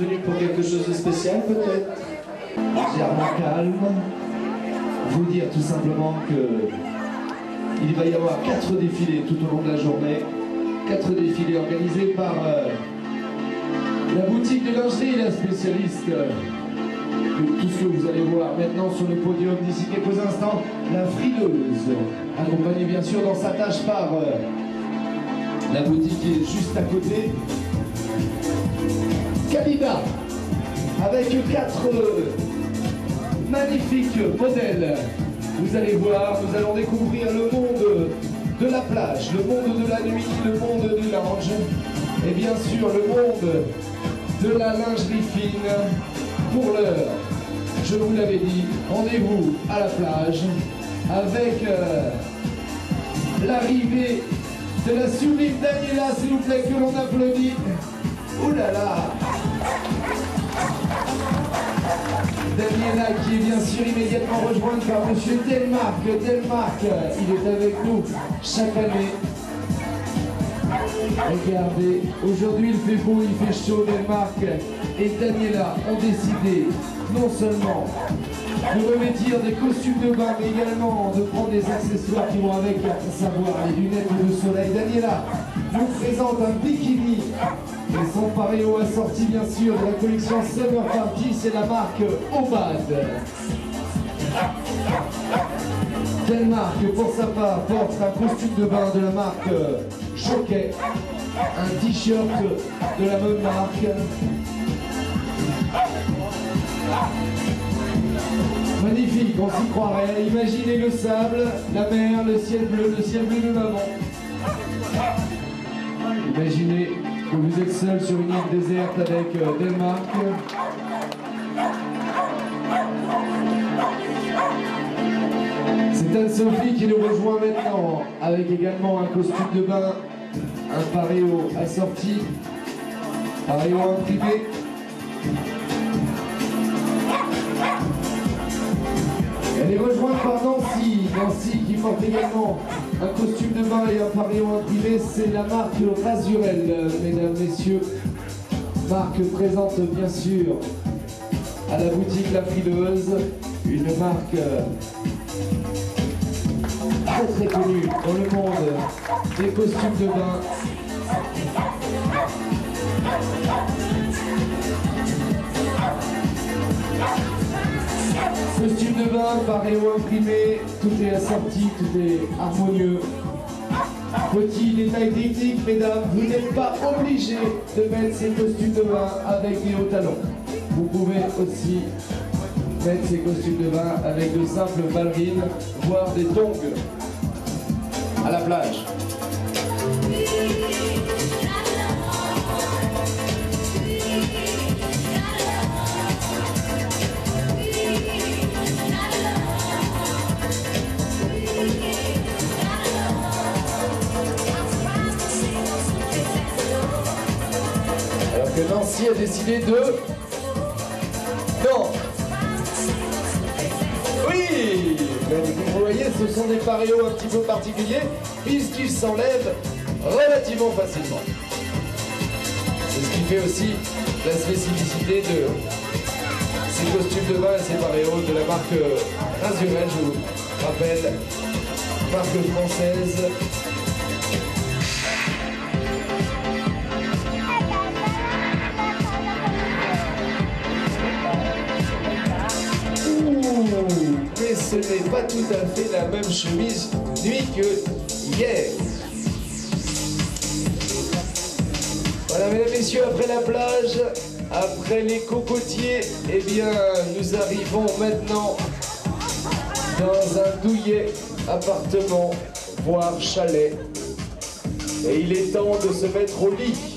venu pour quelque chose de spécial peut-être? Légèrement calme. Vous dire tout simplement que il va y avoir 4 défilés tout au long de la journée. 4 défilés organisés par la boutique de lingerie, la spécialiste de tout ce que vous allez voir maintenant sur le podium d'ici quelques instants, la frileuse, accompagnée bien sûr dans sa tâche par la boutique qui est juste à côté. Kalida, avec 4 magnifiques modèles. Vous allez voir, nous allons découvrir le monde de la plage, le monde de la nuit, le monde du lounge et bien sûr le monde de la lingerie fine. Pour l'heure, je vous l'avais dit, rendez-vous à la plage avec l'arrivée de la sublime Daniela, s'il vous plaît, que l'on applaudit. Ouh là là! Daniela qui est bien sûr immédiatement rejointe par monsieur Delmarc. Delmarc, il est avec nous chaque année. Regardez, aujourd'hui il fait beau, il fait chaud. Delmarc et Daniela ont décidé non seulement de revêtir des costumes de bain, mais également de prendre des accessoires qui vont avec, à savoir les lunettes de soleil. Daniela nous présente un bikini et son paréo assorti bien sûr de la collection Summer Party, c'est la marque Obad. Delmarc, pour sa part, porte un costume de bain de la marque Choquet, un t-shirt de la même marque. Magnifique, on s'y croirait. Imaginez le sable, la mer, le ciel bleu de maman. Imaginez que vous êtes seul sur une île déserte avec Delmarc. C'est Anne-Sophie qui nous rejoint maintenant avec également un costume de bain, un paréo assorti, paréo imprimé. Elle est rejointe par Nancy, Nancy qui porte également un costume de bain et un paréo imprimé, c'est la marque Razurel, mesdames, messieurs. Marque présente bien sûr à la boutique La Frileuse, une marque très connue dans le monde des costumes de bain. Costume de bain, paréo imprimé, tout est assorti, tout est harmonieux. Petit détail technique, mesdames, vous n'êtes pas obligés de mettre ces costumes de bain avec des hauts talons. Vous pouvez aussi mettre ces costumes de bain avec de simples ballerines, voire des tongs à la plage. Alors que Nancy a décidé de... Non. Oui. Vous voyez, ce sont des paréos un petit peu particuliers puisqu'ils s'enlèvent relativement facilement. C'est ce qui fait aussi la spécificité de ces costumes de bain et ces paréos de la marque Razurel, je vous rappelle, marque française. Mais ce n'est pas tout à fait la même chemise nuit que hier. Voilà, mesdames, messieurs, après la plage, après les cocotiers, eh bien, nous arrivons maintenant dans un douillet appartement, voire chalet. Et il est temps de se mettre au lit.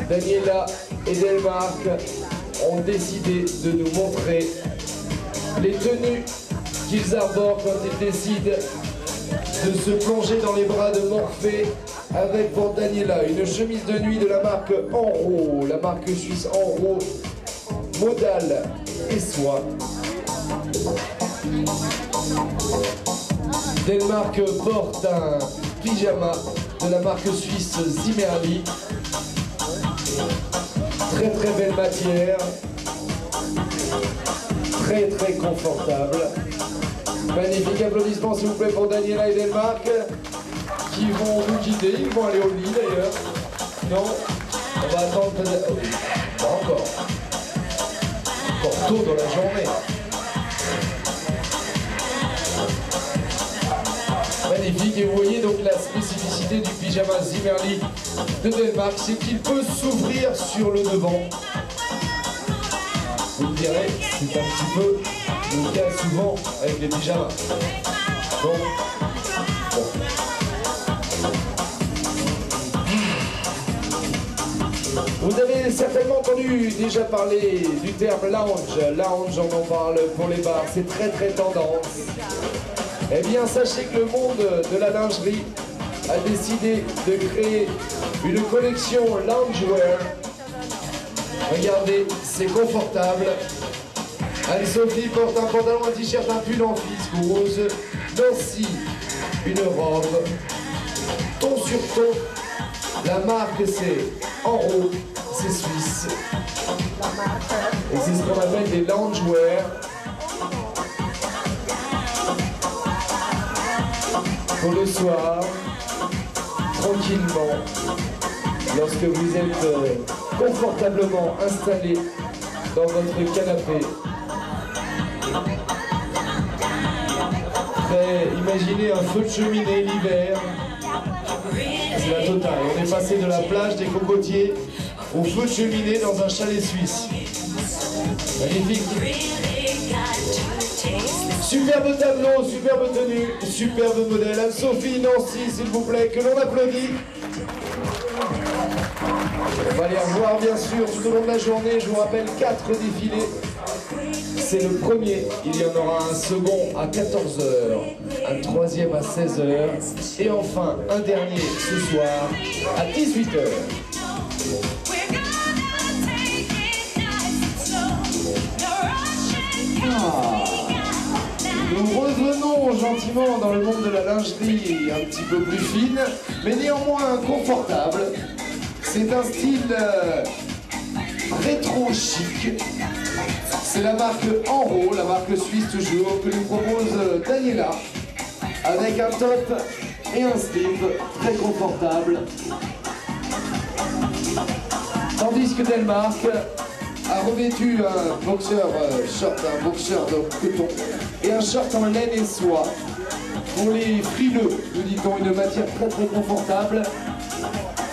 Daniela et Delmarc ont décidé de nous montrer les tenues qu'ils arborent quand ils décident de se plonger dans les bras de Morphée avec pour Daniela une chemise de nuit de la marque Enro, la marque suisse Enro, modal et soie. Delmarc porte un pyjama de la marque suisse Zimmerli. Très très belle matière. Très très confortable. Magnifique applaudissements s'il vous plaît pour Daniela et Delmarc qui vont nous quitter. Ils vont aller au lit d'ailleurs. Non, on va attendre peut-être. Oh, pas encore. Encore tôt dans la journée. Magnifique, et vous voyez donc la spécificité du pyjama Zimmerli de Delmarc, c'est qu'il peut s'ouvrir sur le devant. Vous me direz, c'est un petit peu le cas souvent avec les pyjamas. Donc, bon. Vous avez certainement entendu déjà parler du terme lounge. Lounge, on en parle pour les bars, c'est très très tendance. Eh bien, sachez que le monde de la lingerie a décidé de créer une collection loungewear. Regardez, c'est confortable. Anne-Sophie porte un pantalon, un t-shirt, un pull en fils rose. Nancy, une robe. Ton sur ton. La marque, c'est Enro, c'est suisse. Et c'est ce qu'on appelle des loungewear. Pour le soir, tranquillement, lorsque vous êtes confortablement installé dans votre canapé. Imaginez un feu de cheminée l'hiver, c'est la totale. On est passé de la plage des Cocotiers au feu de cheminée dans un chalet suisse. Magnifique. Superbe tableau, superbe tenue, superbe modèle. Anne-Sophie, Nancy, s'il vous plaît, que l'on applaudit. On va les revoir bien sûr tout au long de la journée. Je vous rappelle 4 défilés. C'est le premier. Il y en aura un second à 14h, un troisième à 16h et enfin un dernier ce soir à 18h. Nous revenons gentiment dans le monde de la lingerie un petit peu plus fine, mais néanmoins confortable. C'est un style rétro chic. C'est la marque Enro, la marque suisse toujours, que nous propose Daniela, avec un top et un slip très confortable. Tandis que Delmarc a revêtu un boxeur short, un boxeur de coton et un short en laine et soie. Pour les frileux, nous dit-on, une matière très très confortable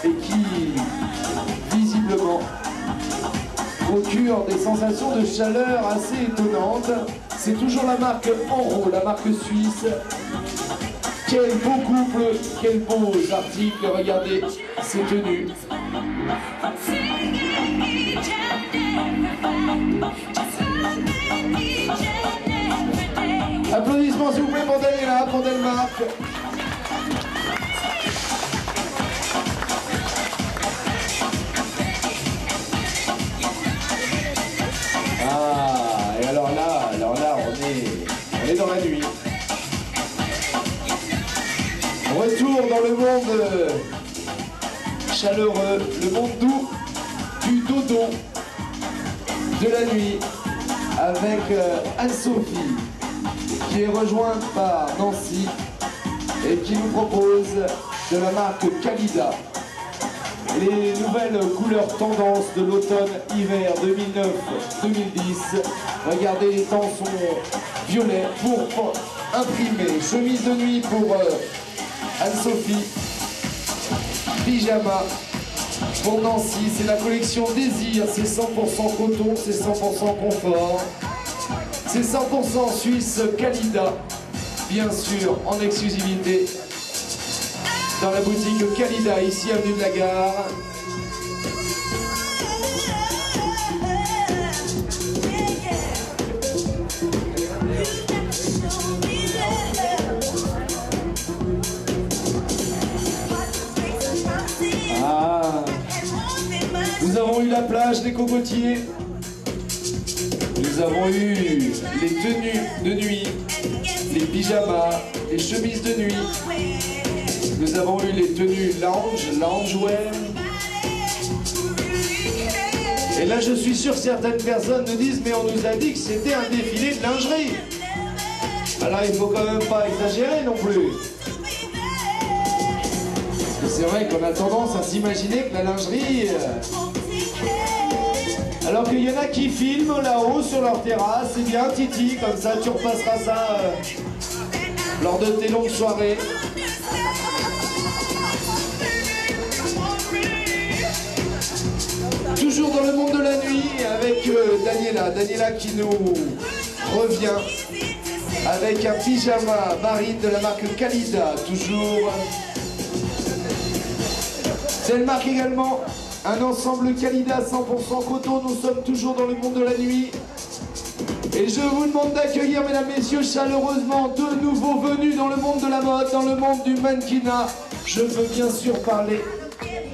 et qui, visiblement, procure des sensations de chaleur assez étonnantes. C'est toujours la marque Enro, la marque suisse. Quel beau couple, quels beaux articles, regardez ces tenues. Applaudissements s'il vous plaît pour Daniela, pour Delmarc. Ah, et alors là, on est dans la nuit. Retour dans le monde chaleureux, le monde doux du dodo de la nuit avec Anne-Sophie qui est rejointe par Nancy et qui nous propose de la marque Kalida les nouvelles couleurs tendance de l'automne-hiver 2009-2010. Regardez, les temps sont violets pour imprimer. Chemise de nuit pour Anne-Sophie, pyjama pour Nancy, c'est la collection Désir, c'est 100% coton, c'est 100% confort, c'est 100% suisse Kalida, bien sûr en exclusivité dans la boutique Kalida, ici avenue de la Gare. Nous avons eu la plage des Cocotiers, nous avons eu les tenues de nuit, les pyjamas, les chemises de nuit, nous avons eu les tenues loungewear, Et là, je suis sûr que certaines personnes me disent, mais on nous a dit que c'était un défilé de lingerie. Alors, il faut quand même pas exagérer non plus. Parce que c'est vrai qu'on a tendance à s'imaginer que la lingerie... Alors qu'il y en a qui filment là-haut sur leur terrasse, c'est bien Titi, comme ça tu repasseras ça lors de tes longues soirées. Toujours dans le monde de la nuit avec Daniela qui nous revient avec un pyjama marine de la marque Kalida, toujours. Delmark également, un ensemble Kalida 100% coton, nous sommes toujours dans le monde de la nuit. Et je vous demande d'accueillir, mesdames, messieurs, chaleureusement, deux nouveaux venus dans le monde de la mode, dans le monde du mannequinat. Je veux bien sûr parler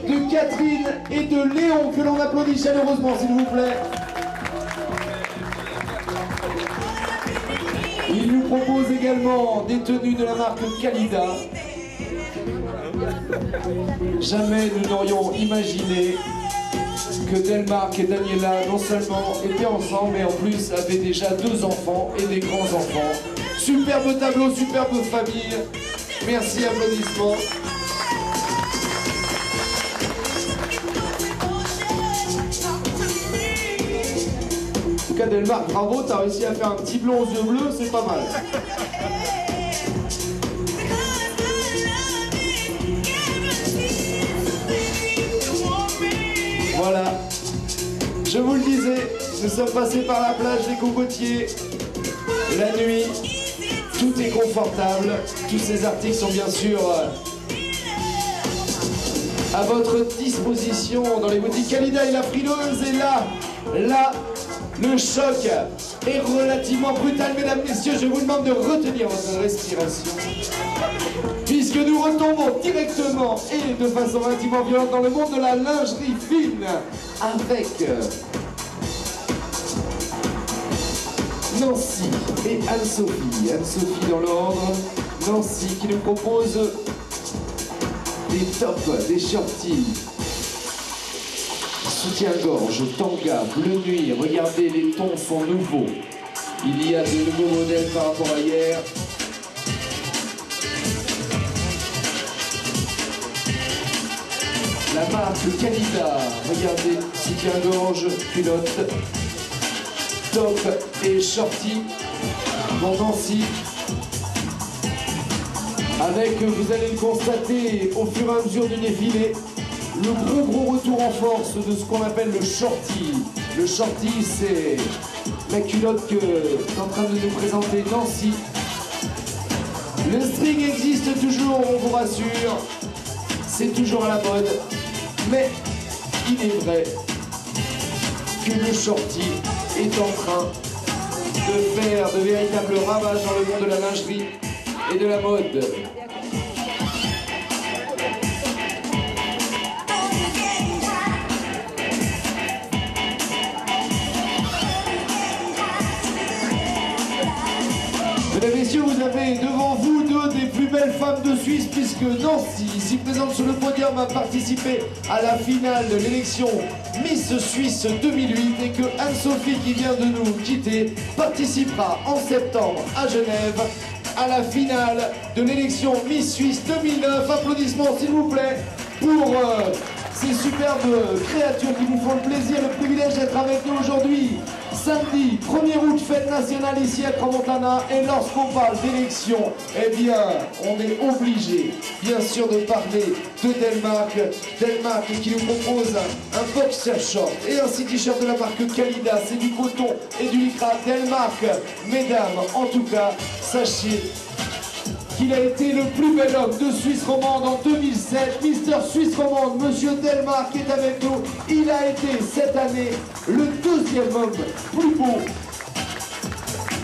de Catherine et de Léon, que l'on applaudit chaleureusement, s'il vous plaît. Ils nous proposent également des tenues de la marque Kalida. Jamais nous n'aurions imaginé que Delmark et Daniela non seulement étaient ensemble, mais en plus avaient déjà 2 enfants et des grands-enfants. Superbe tableau, superbe famille. Merci, applaudissements. En tout cas, Delmark, bravo, t'as réussi à faire un petit blond aux yeux bleus, c'est pas mal. Voilà, je vous le disais, nous sommes passés par la plage des Cocotiers. La nuit, tout est confortable. Tous ces articles sont bien sûr à votre disposition dans les boutiques Kalida et la frileuse. Et là, le choc est relativement brutal. Mesdames, messieurs, je vous demande de retenir votre respiration, puisque nous retombons directement et de façon relativement violente dans le monde de la lingerie fine avec Nancy et Anne-Sophie. Anne-Sophie dans l'ordre, Nancy qui nous propose des tops, des shorties, soutien-gorge, tanga, bleu nuit. Regardez, les tons sont nouveaux. Il y a de nouveaux modèles par rapport à hier. La marque Kalida, regardez, soutien-gorge, culotte, top et shorty, dans Nancy. Avec, vous allez le constater au fur et à mesure du défilé, le gros retour en force de ce qu'on appelle le shorty. Le shorty, c'est la culotte que est en train de nous présenter Nancy. Le string existe toujours, on vous rassure, c'est toujours à la mode. Mais il est vrai que le shorty est en train de faire de véritables ravages dans le monde de la lingerie et de la mode. Mesdames et messieurs, vous avez devant vous 2 des plus belles femmes de Suisse, puisque Nancy, ici présente sur le podium, a participé à la finale de l'élection Miss Suisse 2008 et que Anne-Sophie, qui vient de nous quitter, participera en septembre à Genève à la finale de l'élection Miss Suisse 2009. Applaudissements s'il vous plaît pour ces superbes créatures qui nous font le plaisir, le privilège d'être avec nous aujourd'hui. Samedi 1er août, fête nationale ici à Crans-Montana, et lorsqu'on parle d'élection, eh bien, on est obligé, bien sûr, de parler de Delmark. Delmark qui nous propose un boxer short et un t-shirt de la marque Kalida, c'est du coton et du lycra. Delmark, mesdames, en tout cas, sachez qu'il a été le plus bel homme de Suisse romande en 2007. Mister Suisse romande, Monsieur Delmark est avec nous. Il a été cette année le 2e homme plus beau.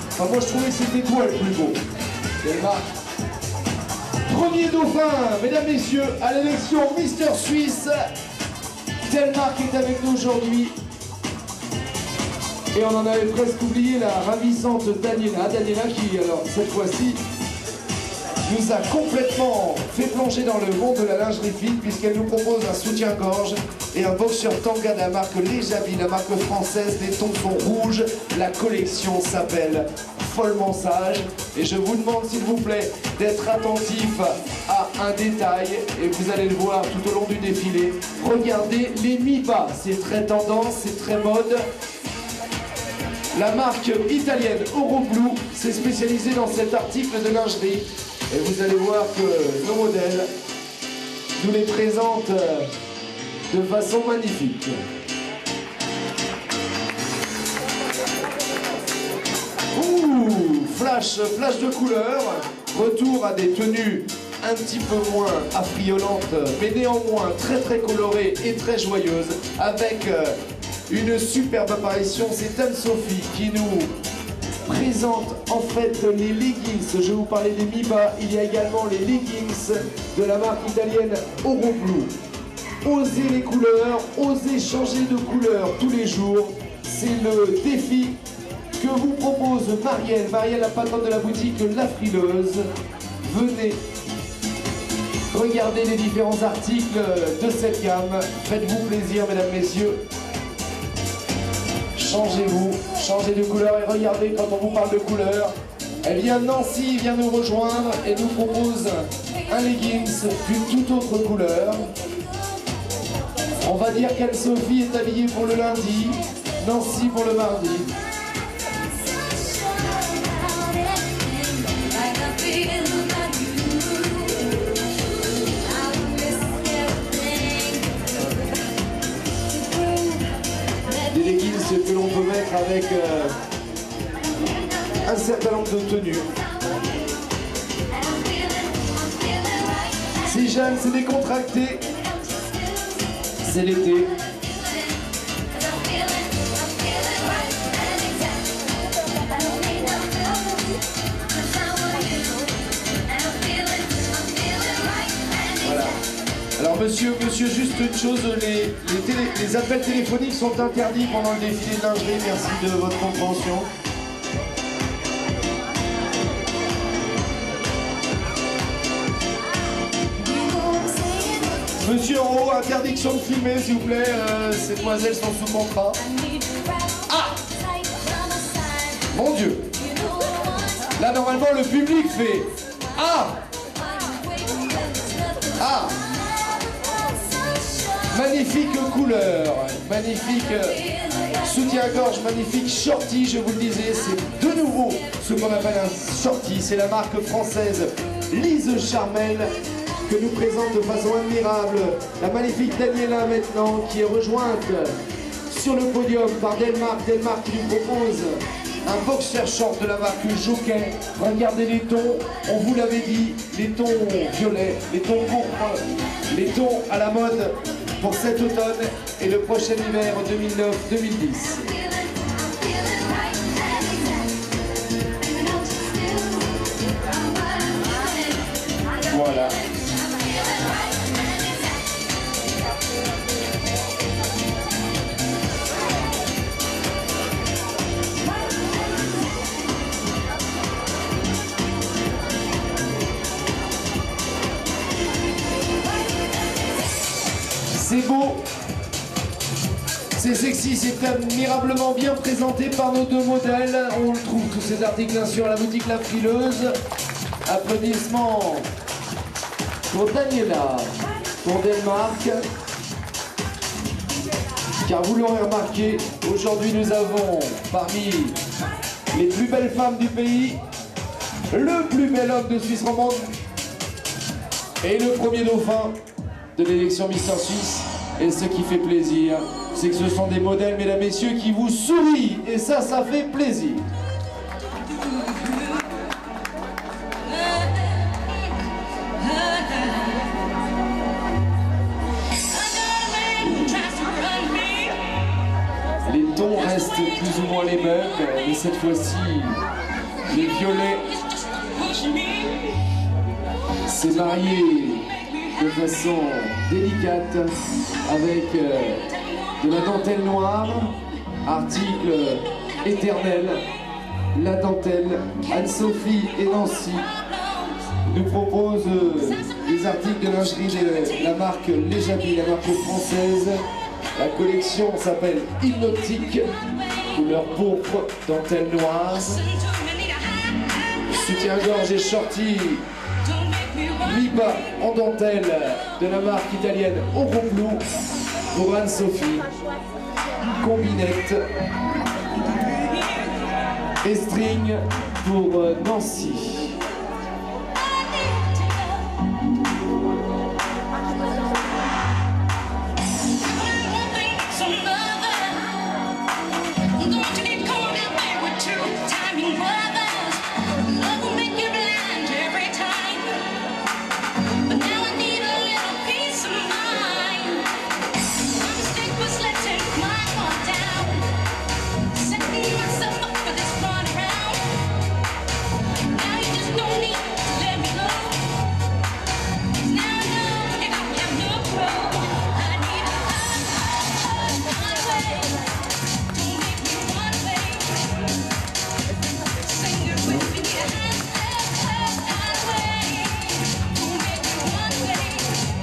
Enfin, moi je trouvais que c'était toi le plus beau, Delmark. 1er dauphin, mesdames, messieurs, à l'élection Mister Suisse. Delmark est avec nous aujourd'hui. Et on en avait presque oublié la ravissante Daniela. Daniela qui, alors, cette fois-ci, nous a complètement fait plonger dans le monde de la lingerie fine puisqu'elle nous propose un soutien-gorge et un boxer tanga de la marque Lejavi, la marque française. Les tons sont rouges. La collection s'appelle Follement Sage. Et je vous demande s'il vous plaît d'être attentif à un détail et vous allez le voir tout au long du défilé. Regardez les mi-bas, c'est très tendance, c'est très mode. La marque italienne Oroblue s'est spécialisée dans cet article de lingerie. Et vous allez voir que nos modèles nous les présentent de façon magnifique. Ouh, flash de couleurs. Retour à des tenues un petit peu moins affriolantes, mais néanmoins très colorées et très joyeuses, avec une superbe apparition. C'est Anne-Sophie qui nous présente en fait les leggings. Je vais vous parler des mi-bas. Il y a également les leggings de la marque italienne Oroblue. Osez les couleurs, osez changer de couleur tous les jours. C'est le défi que vous propose Marielle. Marielle, la patronne de la boutique La Frileuse. Venez regarder les différents articles de cette gamme. Faites-vous plaisir, mesdames, messieurs. Changez-vous, changez de couleur et regardez quand on vous parle de couleur. Eh bien Nancy vient nous rejoindre et nous propose un leggings d'une toute autre couleur. On va dire qu'Anne-Sophie est habillée pour le lundi, Nancy pour le mardi. Des leggings que l'on peut mettre avec un certain nombre de tenues. C'est jeune, c'est décontracté, c'est l'été. Voilà. Alors monsieur, juste une chose, les appels téléphoniques sont interdits pendant le défilé de lingerie. Merci de votre compréhension. Monsieur en haut, interdiction de filmer s'il vous plaît, ces demoiselles sont sous contrat. Ah! Mon Dieu! Là normalement le public fait Ah! Ah! Magnifique couleur, magnifique soutien-gorge, magnifique shorty, je vous le disais, c'est de nouveau ce qu'on appelle un shorty. C'est la marque française Lise Charmel que nous présente de façon admirable la magnifique Daniela maintenant, qui est rejointe sur le podium par Delmark. Delmark qui lui propose un boxer short de la marque Jockey. Regardez les tons, on vous l'avait dit, les tons violets, les tons pourpres, les tons à la mode pour cet automne et le prochain hiver 2009-2010. Voilà. C'est beau, c'est sexy, c'est admirablement bien présenté par nos deux modèles. On trouve tous ces articles bien sûr à la boutique La Frileuse. Applaudissements pour Daniela, pour Delmark. Car vous l'aurez remarqué, aujourd'hui nous avons parmi les plus belles femmes du pays, le plus bel homme de Suisse romande et le premier dauphin de l'élection Mister Suisse. Et ce qui fait plaisir, c'est que ce sont des modèles, mesdames, messieurs, qui vous sourient. Et ça fait plaisir. Les tons restent plus ou moins les mêmes, mais cette fois-ci, les violets, c'est marié de façon délicate avec de la dentelle noire, article éternel, la dentelle. Anne-Sophie et Nancy nous propose des articles de lingerie de la marque Léjabi, la marque française. La collection s'appelle Hypnotique, couleur pourpre, dentelle noire. Soutien-gorge et shorty mi-bas en dentelle de la marque italienne Oroblou pour Anne-Sophie. Combinette et string pour Nancy.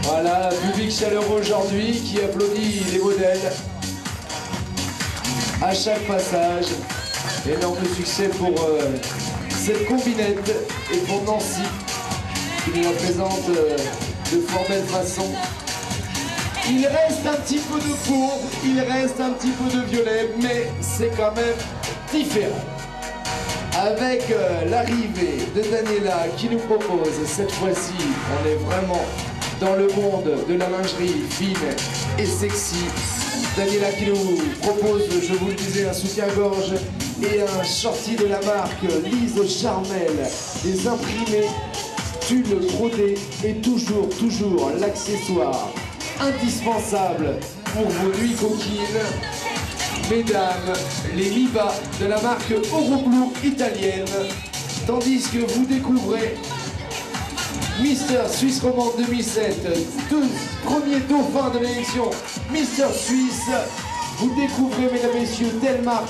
Voilà, public chaleureux aujourd'hui qui applaudit les modèles à chaque passage. Énorme succès pour cette combinette et pour Nancy qui nous la présente de fort belle façon. Il reste un petit peu de peau, il reste un petit peu de violet, mais c'est quand même différent. Avec l'arrivée de Daniela qui nous propose, cette fois-ci, on est vraiment dans le monde de la lingerie fine et sexy. Daniela qui nous propose, je vous le disais, un soutien-gorge et un shorty de la marque Lise Charmel. Des imprimés, tulle brodée et toujours l'accessoire indispensable pour vos nuits coquines. Mesdames, les mi-bas de la marque Oroblou italienne. Tandis que vous découvrez Mister Suisse Romande 2007, premier dauphin de l'élection Mister Suisse. Vous découvrez, mesdames et messieurs, Delmark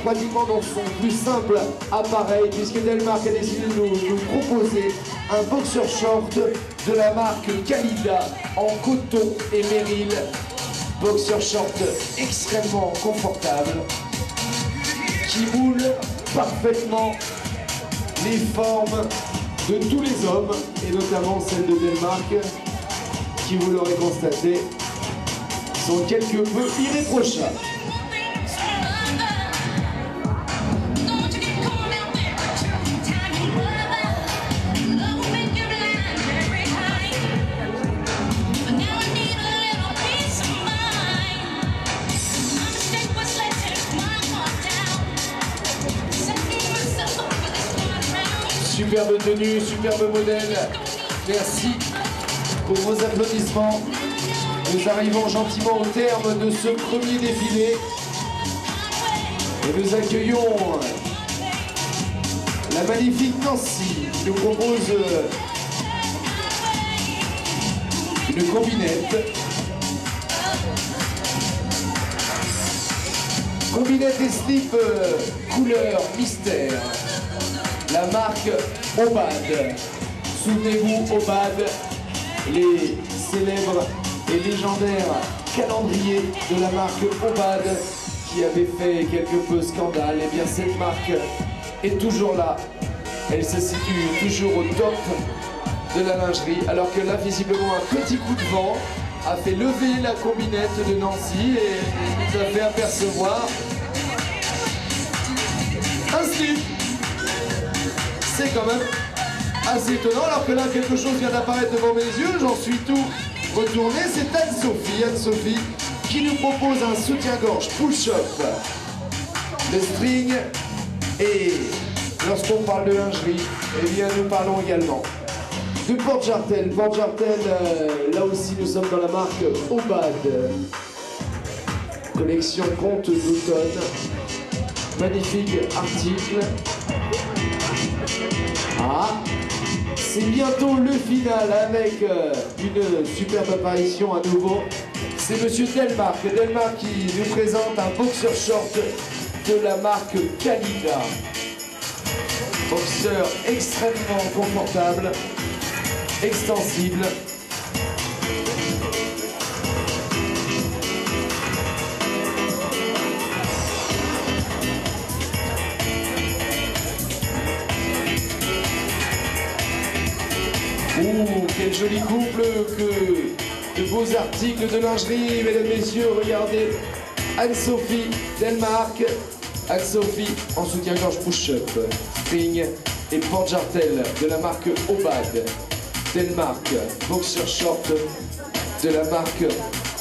pratiquement dans son plus simple appareil, puisque Delmark a décidé de nous proposer un boxer short de la marque Kalida en coton et méril. Boxer short extrêmement confortable, qui moule parfaitement les formes de tous les hommes, et notamment celles de Delmark, qui, vous l'aurez constaté, sont quelque peu irréprochables. Superbe tenue, superbe modèle. Merci pour vos applaudissements. Nous arrivons gentiment au terme de ce premier défilé. Et nous accueillons la magnifique Nancy qui nous propose une combinette. Combinette et slip couleur mystère. La marque Obad. Souvenez-vous, Obad, les célèbres et légendaires calendriers de la marque Obad qui avait fait quelque peu scandale. Et bien cette marque est toujours là. Elle se situe toujours au top de la lingerie, alors que là, visiblement, un petit coup de vent a fait lever la combinette de Nancy et nous a fait apercevoir un slip. C'est quand même assez étonnant, alors que là quelque chose vient d'apparaître devant mes yeux, j'en suis tout retourné. C'est Anne-Sophie qui nous propose un soutien-gorge push-up, le string, et lorsqu'on parle de lingerie, eh bien nous parlons également de porte-jartel. Porte-jartel, là aussi nous sommes dans la marque Obad, collection conte d'automne, magnifique article. Ah, c'est bientôt le final avec une superbe apparition à nouveau. C'est monsieur Delmark qui nous présente un boxer short de la marque Kalida. Boxer extrêmement confortable, extensible. Quel joli couple, que de beaux articles de lingerie, mesdames, messieurs, regardez. Anne-Sophie Delmarque, Anne-Sophie en soutien-gorge push-up, string et porte-jartel de la marque Obad. Delmarque, boxer short de la marque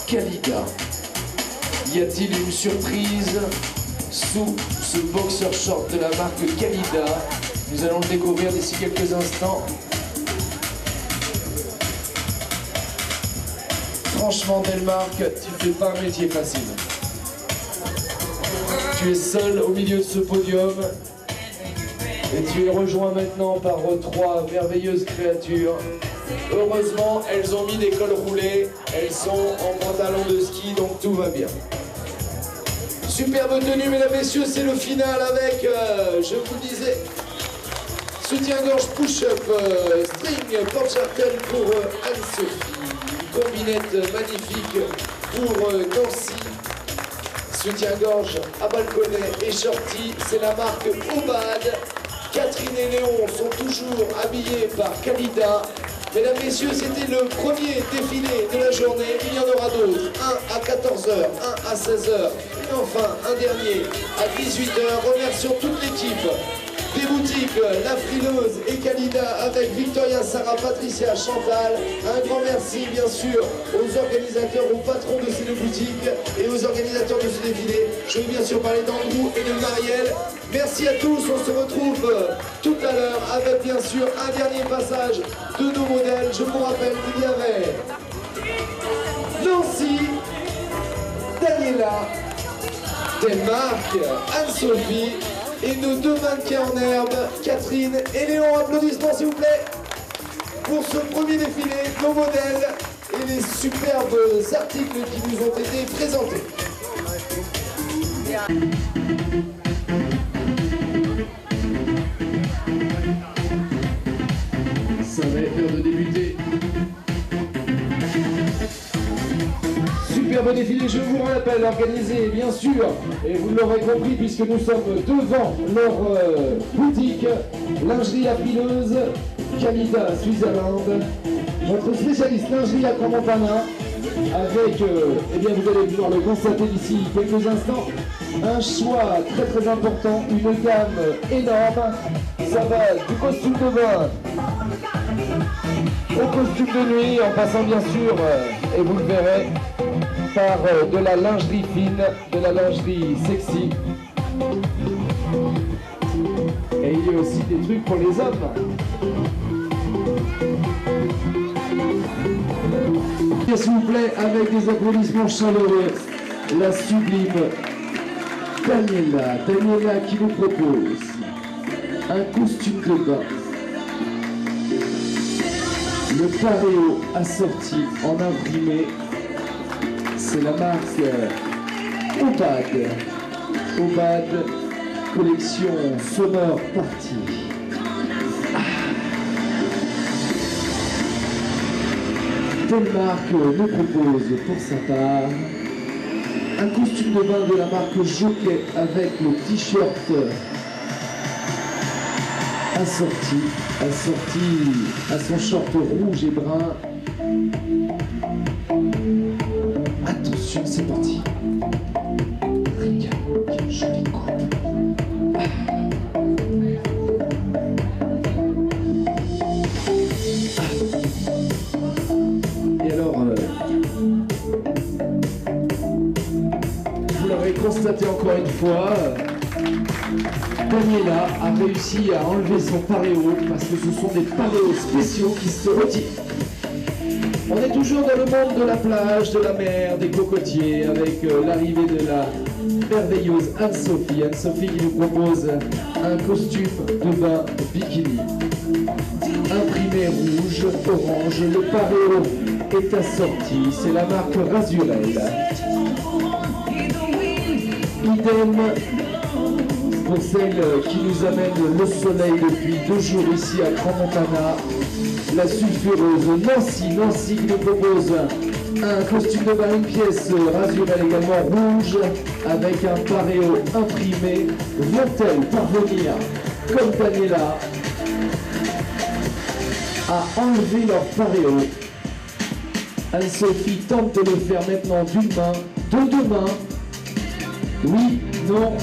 Kalida. Y a-t-il une surprise sous ce boxer short de la marque Kalida? Nous allons le découvrir d'ici quelques instants. Franchement, Delmarque, tu fais pas un métier facile. Tu es seul au milieu de ce podium et tu es rejoint maintenant par trois merveilleuses créatures. Heureusement, elles ont mis des cols roulés, elles sont en pantalon de ski, donc tout va bien. Superbe tenue, mesdames, messieurs, c'est le final avec, je vous le disais, soutien-gorge push-up, string, porte-jartel pour Anne-Sophie. Combinette magnifique pour Nancy, soutien-gorge à balconnet et shorty, c'est la marque Obad. Catherine et Léon sont toujours habillés par Kalida. Mesdames, messieurs, c'était le premier défilé de la journée, il y en aura d'autres, un à 14h, un à 16h, et enfin un dernier à 18h. Remercions toute l'équipe des boutiques La Frileuse et Kalida avec Victoria, Sarah, Patricia, Chantal. Un grand merci bien sûr aux organisateurs, aux patrons de ces deux boutiques et aux organisateurs de ce défilé. Je veux bien sûr parler d'Andrew et de Marielle. Merci à tous, on se retrouve tout à l'heure avec bien sûr un dernier passage de nos modèles. Je vous rappelle qu'il y avait Nancy, Daniela, Delmarque, Anne-Sophie et nos deux mannequins en herbe, Catherine et Léon. Applaudissements s'il vous plaît pour ce premier défilé, nos modèles et les superbes articles qui nous ont été présentés. Ça va être l'heure de débuter. Superbe défilé, je vous rappelle, organisé bien sûr, et vous l'aurez compris puisque nous sommes devant leur boutique, lingerie La Frileuse, Kalida, Switzerland, notre spécialiste lingerie à Crans-Montana, avec, eh bien vous allez pouvoir le constater d'ici quelques instants, un choix très très important, une gamme énorme, ça va du costume de bain au costume de nuit, en passant bien sûr, et vous le verrez, par de la lingerie fine, de la lingerie sexy. Et il y a aussi des trucs pour les hommes. Et s'il vous plaît, avec des applaudissements chaleureux, la sublime Daniela qui nous propose un costume de bain. Le paréo assorti en imprimé, c'est la marque Obad. Obad, collection sonore partie. Delmarque nous propose pour sa part un costume de bain de la marque Jockey avec le t-shirt assorti à son short rouge et brun. Attention, c'est parti. Regarde, quel joli coupe. Et alors, vous l'aurez constaté encore une fois, Daniela a réussi à enlever son paréo parce que ce sont des paréos spéciaux qui se retirent. On est toujours dans le monde de la plage, de la mer, des cocotiers, avec l'arrivée de la merveilleuse Anne-Sophie. Anne-Sophie qui nous propose un costume de bain bikini. Imprimé rouge, orange, le paréo est assorti, c'est la marque Razurel. Idem pour celle qui nous amène le soleil depuis 2 jours ici à Crans-Montana. la sulfureuse Nancy qui nous propose un costume de bain, une pièce rasurelle également rouge avec un paréo imprimé. Vont-elles parvenir, comme Daniela, à enlever leur paréo? Anne-Sophie tente de le faire maintenant d'une main, de deux mains. Oui, non,